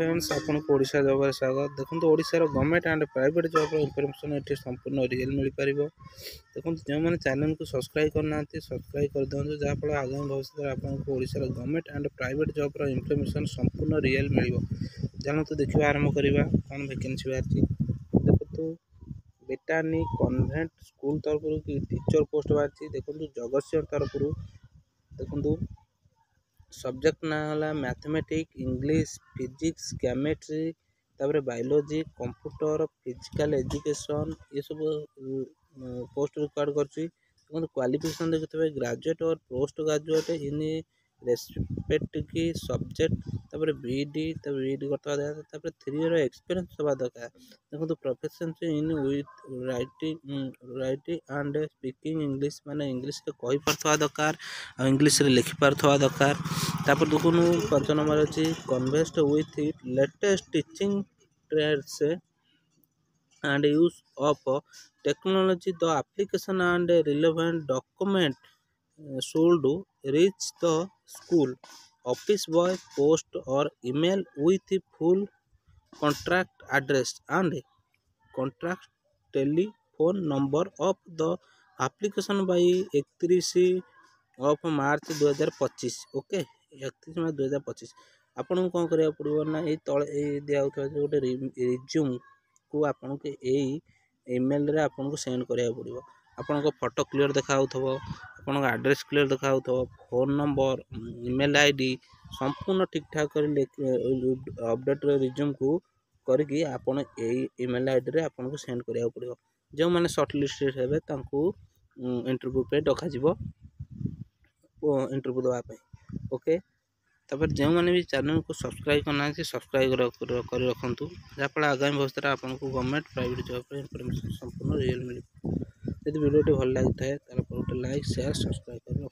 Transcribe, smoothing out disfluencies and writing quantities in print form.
Friends आपन को Odisha job स्वागत। देखो ओडिशार government and private job information ये संपूर्ण रियल मिल पार। देखो जो मैंने चैनल को सब्सक्राइब करना सब्सक्राइब कर दिखाँ जहाँफल आगामी भविष्य में आपको ओडिशार government and private job information संपूर्ण रियल मिल जान। तो देखा आरंभ करवा कौन वैकेंसी बाहरी। देखो बेटानी कन्वेंट स्कूल तरफ कि टीचर पोस्ट बाहरी। देखो जगतसिंह तरफ देखो सब्जेक्ट ना है मैथमेटिक्स इंग्लिश फिजिक्स केमिस्ट्री तापर बायोलॉजी कंप्यूटर फिजिकल एजुकेशन ये सब पोस्ट रिक्वायर्ड करछि। क्वालिफिकेशन देखते ग्रेजुएट और post graduate in respective subject तापर बीडी बीडी करता तापर 3 ईयर एक्सपीरियंस होगा दरकार। देखो profession in with writing and speaking English माने इंग्लिश रे कहि परथवा दरकार और इंग्लिश रे लिखि परथवा दरकार। तापर देखो 5 नंबर अच्छी conversant with latest teaching trends and use of technology. The application and relevant document should reach the school office by post or email with full contract address and contract telephone number of the application by 31 of March 2025। Okay 31 मार्च 2025 आपन को कौन करिया पड़िबो ना ए तळे दिया गोटे resume को आपन के ईमेल रे आपन को सेंड करिया पड़िबो। आपन को फोटो क्लियर देखा होथबो आपन को एड्रेस क्लियर देखा होथबो फोन नंबर ईमेल आईडी संपूर्ण ठीक ठाक कर अपडेट रिज्यूम को करके आपन ईमेल आईडी रे आपन को सेंड करिया पड़िबो। जो माने शॉर्ट लिस्टेड हेबे तांको इंटरव्यू पे डका जिवो इंटरव्यू दवा पे। ओके तापर जो मैंने भी चैनल को सब्सक्राइब करना है सब्सक्राइब कर रखु जहाँफल आगामी भविष्य में आपको गवर्नमेंट प्राइवेट जॉब इनफॉरमेशन संपूर्ण रियल मिल। यदि वीडियो भल लगी है गोटे लाइक शेयर सब्सक्राइब कर।